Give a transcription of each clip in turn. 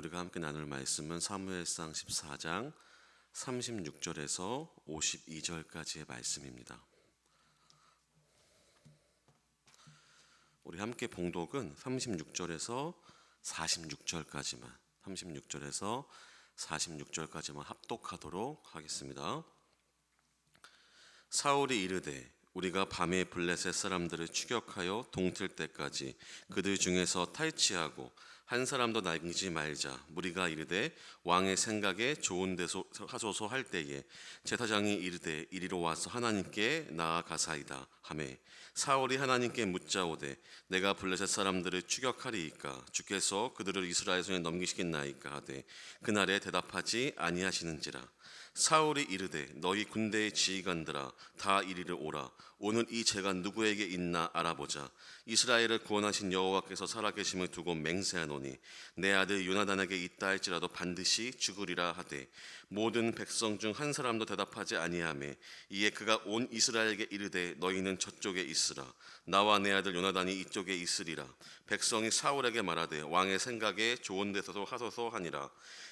우리가 함께 나눌 말씀은 사무엘상 14장 36절에서 52절까지의 말씀입니다. 우리 함께 봉독은 36절에서 46절까지만 합독하도록 하겠습니다. 사울이 이르되 우리가 밤에 블레셋 사람들을 추격하여 동틀 때까지 그들 중에서 탈취하고 한 사람도 남기지 말자. 무리가 이르되 왕의 생각에 좋은 데서 하소서 할 때에 제사장이 이르되 이리로 와서 하나님께 나아가사이다 하매 사울이 하나님께 묻자오되 내가 블레셋 사람들을 추격하리이까 주께서 그들을 이스라엘 손에 넘기시겠나이까 하되 그날에 대답하지 아니하시는지라. 사울이 이르되 너희 군대의 지휘관들아 다 이리를 오라. 오늘 이 죄가 누구에게 있나 알아보자. 이스라엘을 구원하신 여호와께서 살아계심을 두고 맹세하노니 내 아들 요나단에게 있다 할지라도 반드시 죽으리라 하되 모든 백성 중 한 사람도 대답하지 아니하매 이에 그가 온 이스라엘에게 이르되 너희는 저쪽에 있으라. 나와 내 아들 요나단이 이쪽에 있으리라. 백성이 사울에게 말하되 왕의 생각에 좋은 데서도 하소서 하니라.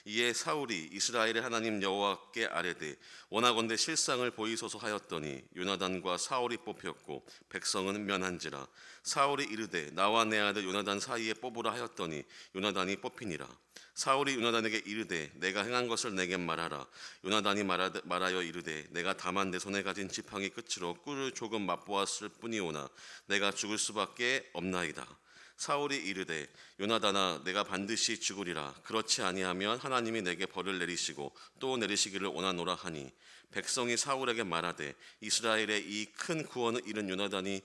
이에 사울이 이스라엘의 하나님 여호와께 아뢰되 원하건대 실상을 보이소서 하였더니 요나단과 사울이 뽑혔고 백성은 면한지라. 사울이 이르되 나와 내 아들 요나단 사이에 뽑으라 하였더니 요나단이 뽑히니라. 사울이 요나단에게 이르되 내가 행한 것을 내게 말하라. 요나단이 말하여 이르되 내가 다만 내 손에 가진 지팡이 끝으로 꿀을 조금 맛보았을 뿐이오나 내가 죽을 수밖에 없나이다. 사울이 이르되 요나단아 내가 반드시 죽으리라. 그렇지 아니하면 하나님이 내게 벌을 내리시고 또 내리시기를 원하노라 하니 백성이 사울에게 말하되 이스라엘의 이 큰 구원을 이룬 요나단이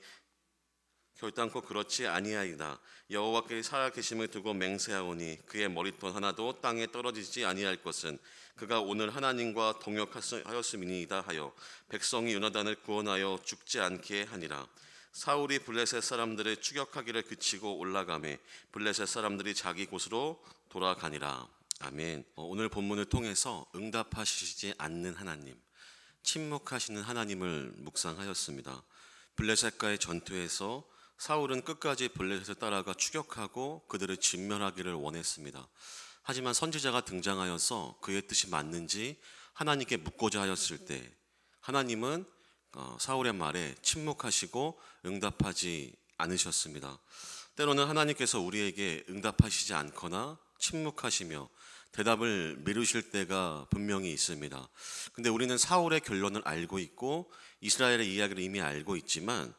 결단코 그렇지 아니하이다. 여호와께 살아계심을 두고 맹세하오니 그의 머리털 하나도 땅에 떨어지지 아니할 것은 그가 오늘 하나님과 동역하였음이니이다 하여 백성이 요나단을 구원하여 죽지 않게 하니라. 사울이 블레셋 사람들을 추격하기를 그치고 올라가매 블레셋 사람들이 자기 곳으로 돌아가니라. 아멘. 오늘 본문을 통해서 응답하시지 않는 하나님, 침묵하시는 하나님을 묵상하였습니다. 블레셋과의 전투에서 사울은 끝까지 블레셋을 따라가 추격하고 그들을 진멸하기를 원했습니다. 하지만 선지자가 등장하여서 그의 뜻이 맞는지 하나님께 묻고자 하였을 때 하나님은 사울의 말에 침묵하시고 응답하지 않으셨습니다. 때로는 하나님께서 우리에게 응답하시지 않거나 침묵하시며 대답을 미루실 때가 분명히 있습니다. 근데 우리는 사울의 결론을 알고 있고 이스라엘의 이야기를 이미 알고 있지만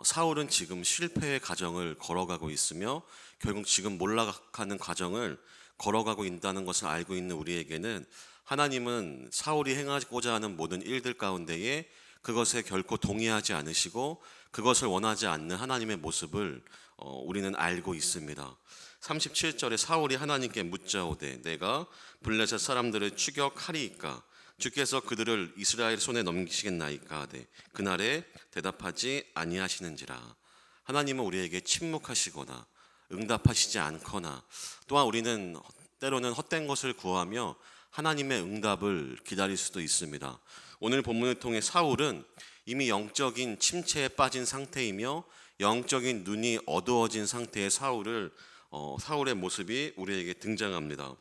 사울은 지금 실패의 과정을 걸어가고 있으며 결국 지금 몰락하는 과정을 걸어가고 있다는 것을 알고 있는 우리에게는 하나님은 사울이 행하고자 하는 모든 일들 가운데에 그것에 결코 동의하지 않으시고 그것을 원하지 않는 하나님의 모습을 우리는 알고 있습니다. 37절에 사울이 하나님께 묻자오되 내가 블레셋 사람들을 추격하리이까 주께서 그들을 이스라엘 손에 넘기시겠나이까 하되 그날에 대답하지 아니하시는지라. 하나님은 우리에게 침묵하시거나 응답하시지 않거나 또한 우리는 때로는 헛된 것을 구하며 하나님의 응답을 기다릴 수도 있습니다. 오늘 본문을 통해 사울은 이미 영적인 침체에 빠진 상태이며 영적인 눈이 어두워진 상태의 사울의 모습이 우리에게 등장합니다.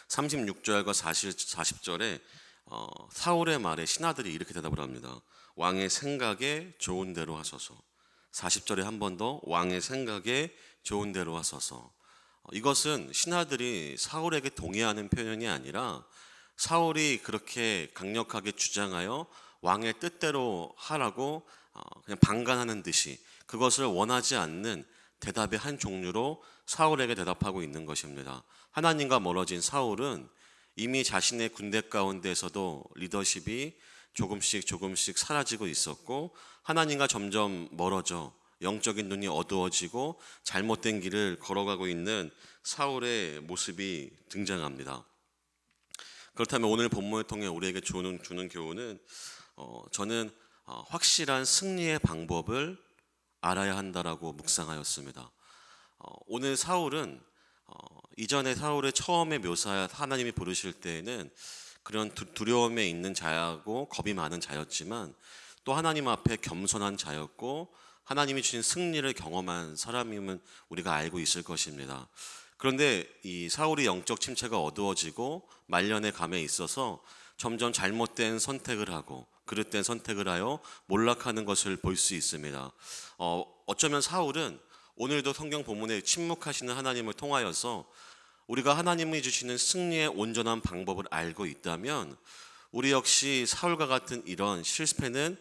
36절과 40절에 사울의 말에 신하들이 이렇게 대답을 합니다. 왕의 생각에 좋은 대로 하소서. 40절에 한 번 더 왕의 생각에 좋은 대로 하소서. 이것은 신하들이 사울에게 동의하는 표현이 아니라 사울이 그렇게 강력하게 주장하여 왕의 뜻대로 하라고 그냥 방관하는 듯이 그것을 원하지 않는 대답의 한 종류로 사울에게 대답하고 있는 것입니다. 하나님과 멀어진 사울은 이미 자신의 군대 가운데서도 리더십이 조금씩 사라지고 있었고 하나님과 점점 멀어져 영적인 눈이 어두워지고 잘못된 길을 걸어가고 있는 사울의 모습이 등장합니다. 그렇다면 오늘 본문을 통해 우리에게 주는 교훈은 저는 확실한 승리의 방법을 알아야 한다라고 묵상하였습니다. 오늘 사울은 이전에 사울의 처음에 묘사 하나님이 부르실 때에는 그런 두려움에 있는 자고 겁이 많은 자였지만 또 하나님 앞에 겸손한 자였고 하나님이 주신 승리를 경험한 사람임은 우리가 알고 있을 것입니다. 그런데 이 사울이 영적 침체가 어두워지고 말년에 감에 있어서 점점 잘못된 선택을 하고 그릇된 선택을 하여 몰락하는 것을 볼 수 있습니다. 어쩌면 사울은 오늘도 성경 본문에 침묵하시는 하나님을 통하여서 우리가 하나님이 주시는 승리의 온전한 방법을 알고 있다면 우리 역시 사울과 같은 이런 실패는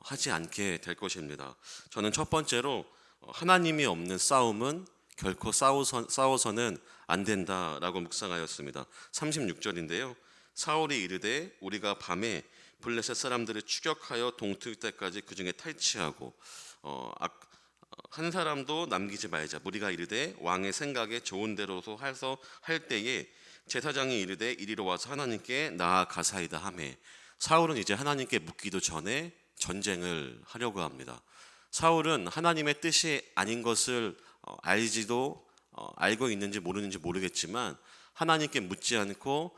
하지 않게 될 것입니다. 저는 첫 번째로 하나님이 없는 싸움은 결코 싸워서는 안 된다라고 묵상하였습니다. 36절인데요. 사울이 이르되 우리가 밤에 블레셋 사람들을 추격하여 동틀 때까지 그 중에 탈취하고 한 사람도 남기지 말자. 무리가 이르되 왕의 생각에 좋은 대로서 해서 할 때에 제사장이 이르되 이리로 와서 하나님께 나아가사이다 하매 사울은 이제 하나님께 묻기도 전에 전쟁을 하려고 합니다. 사울은 하나님의 뜻이 아닌 것을 알고 있는지 모르는지 모르겠지만 하나님께 묻지 않고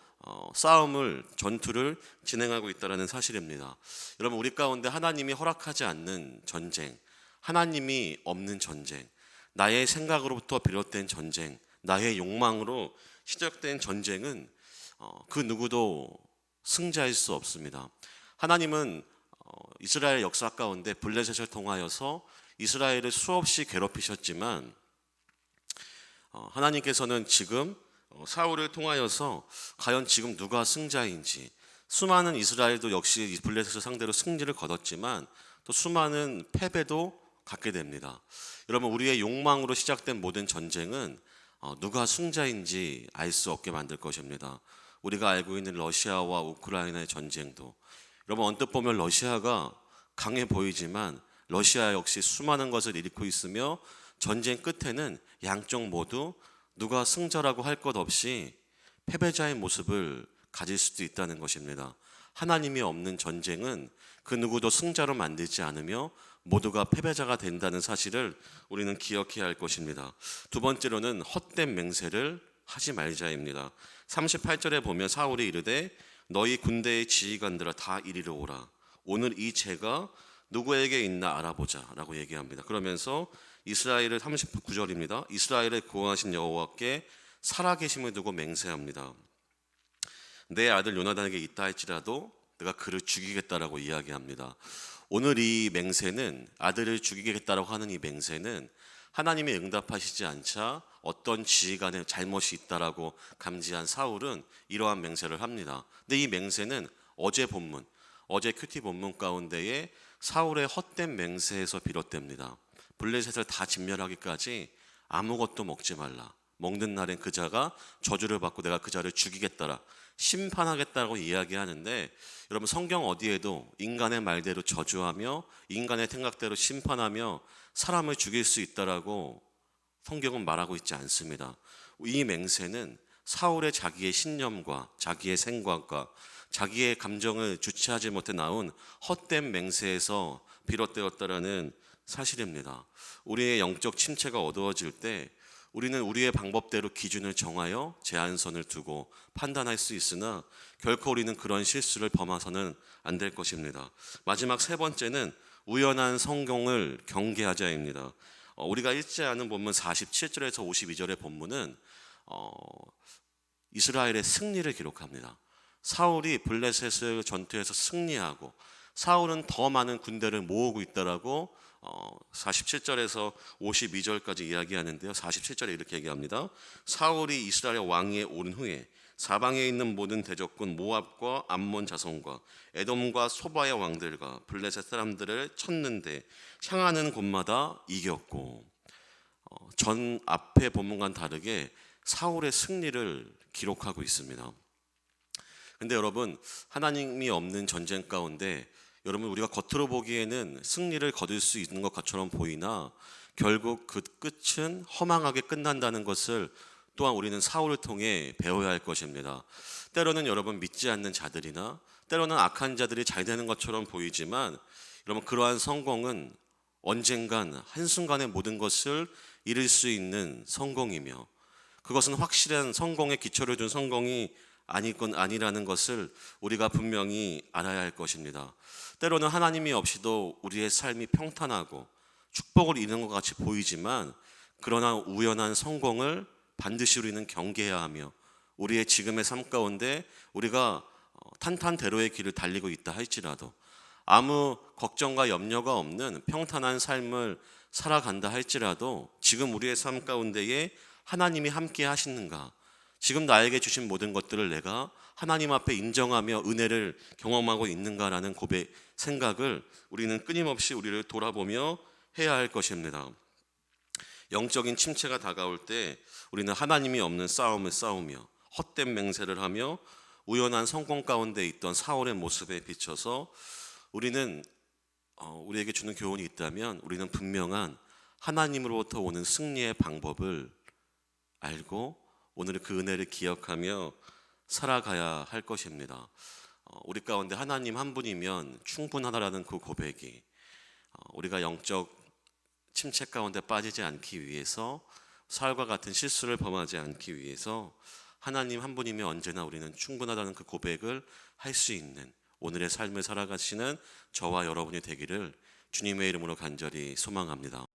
전투를 진행하고 있다는 사실입니다. 여러분, 우리 가운데 하나님이 허락하지 않는 전쟁, 하나님이 없는 전쟁, 나의 생각으로부터 비롯된 전쟁, 나의 욕망으로 시작된 전쟁은 그 누구도 승자일 수 없습니다. 하나님은 이스라엘 역사 가운데 블레셋을 통하여서 이스라엘을 수없이 괴롭히셨지만 하나님께서는 지금 사울을 통하여서 과연 지금 누가 승자인지, 수많은 이스라엘도 역시 블레셋을 상대로 승리를 거뒀지만 또 수많은 패배도 갖게 됩니다. 여러분, 우리의 욕망으로 시작된 모든 전쟁은 누가 승자인지 알 수 없게 만들 것입니다. 우리가 알고 있는 러시아와 우크라이나의 전쟁도 여러분, 언뜻 보면 러시아가 강해 보이지만 러시아 역시 수많은 것을 잃고 있으며 전쟁 끝에는 양쪽 모두 누가 승자라고 할 것 없이 패배자의 모습을 가질 수도 있다는 것입니다. 하나님이 없는 전쟁은 그 누구도 승자로 만들지 않으며 모두가 패배자가 된다는 사실을 우리는 기억해야 할 것입니다. 두 번째로는 헛된 맹세를 하지 말자입니다. 38절에 보면 사울이 이르되 너희 군대의 지휘관들아 다 이리로 오라. 오늘 이 죄가 누구에게 있나 알아보자 라고 얘기합니다. 그러면서 이스라엘을 39절입니다. 이스라엘을 구원하신 여호와께 살아계심을 두고 맹세합니다. 내 아들 요나단에게 있다 할지라도 내가 그를 죽이겠다라고 이야기합니다. 오늘 이 맹세는, 아들을 죽이겠다라고 하는 이 맹세는 하나님이 응답하시지 않자 어떤 지휘관의 잘못이 있다라고 감지한 사울은 이러한 맹세를 합니다. 근데 이 맹세는 어제 큐티 본문 가운데에 사울의 헛된 맹세에서 비롯됩니다. 블레셋을 다 진멸하기까지 아무것도 먹지 말라. 먹는 날엔 그 자가 저주를 받고 내가 그 자를 죽이겠다라, 심판하겠다고 이야기하는데, 여러분, 성경 어디에도 인간의 말대로 저주하며 인간의 생각대로 심판하며 사람을 죽일 수 있다라고 성경은 말하고 있지 않습니다. 이 맹세는 사울의 자기의 신념과 자기의 생각과 자기의 감정을 주체하지 못해 나온 헛된 맹세에서 비롯되었다라는 사실입니다. 우리의 영적 침체가 어두워질 때 우리는 우리의 방법대로 기준을 정하여 제한선을 두고 판단할 수 있으나 결코 우리는 그런 실수를 범해서는 안 될 것입니다. 마지막 세 번째는 우연한 성공을 경계하자입니다. 우리가 읽지 않은 본문 47절에서 52절의 본문은 이스라엘의 승리를 기록합니다. 사울이 블레셋을 전투에서 승리하고 사울은 더 많은 군대를 모으고 있다라고 47절에서 52절까지 이야기하는데요. 47절에 이렇게 얘기합니다. 사울이 이스라엘 왕위에 오른 후에 사방에 있는 모든 대적군 모압과 암몬 자손과 에돔과 소바의 왕들과 블레셋 사람들을 쳤는데 향하는 곳마다 이겼고, 전 앞의 본문과는 다르게 사울의 승리를 기록하고 있습니다. 근데 여러분, 하나님이 없는 전쟁 가운데 여러분, 우리가 겉으로 보기에는 승리를 거둘 수 있는 것처럼 보이나 결국 그 끝은 허망하게 끝난다는 것을 또한 우리는 사울을 통해 배워야 할 것입니다. 때로는 여러분, 믿지 않는 자들이나 때로는 악한 자들이 잘 되는 것처럼 보이지만 여러분, 그러한 성공은 언젠간 한순간에 모든 것을 잃을 수 있는 성공이며 그것은 확실한 성공의 기초를 둔 성공이 아니라는 것을 우리가 분명히 알아야 할 것입니다. 때로는 하나님이 없이도 우리의 삶이 평탄하고 축복을 이루는 것 같이 보이지만 그러나 우연한 성공을 반드시 우리는 경계해야 하며 우리의 지금의 삶 가운데 우리가 탄탄대로의 길을 달리고 있다 할지라도 아무 걱정과 염려가 없는 평탄한 삶을 살아간다 할지라도 지금 우리의 삶 가운데에 하나님이 함께 하시는가, 지금 나에게 주신 모든 것들을 내가 하나님 앞에 인정하며 은혜를 경험하고 있는가라는 생각을 우리는 끊임없이 우리를 돌아보며 해야 할 것입니다. 영적인 침체가 다가올 때 우리는 하나님이 없는 싸움을 싸우며 헛된 맹세를 하며 우연한 성공 가운데 있던 사울의 모습에 비춰서 우리는 우리에게 주는 교훈이 있다면 우리는 분명한 하나님으로부터 오는 승리의 방법을 알고 오늘 그 은혜를 기억하며 살아가야 할 것입니다. 우리 가운데 하나님 한 분이면 충분하다라는 그 고백이 우리가 영적 침체 가운데 빠지지 않기 위해서, 사울과 같은 실수를 범하지 않기 위해서 하나님 한 분이면 언제나 우리는 충분하다는 그 고백을 할 수 있는 오늘의 삶을 살아가시는 저와 여러분이 되기를 주님의 이름으로 간절히 소망합니다.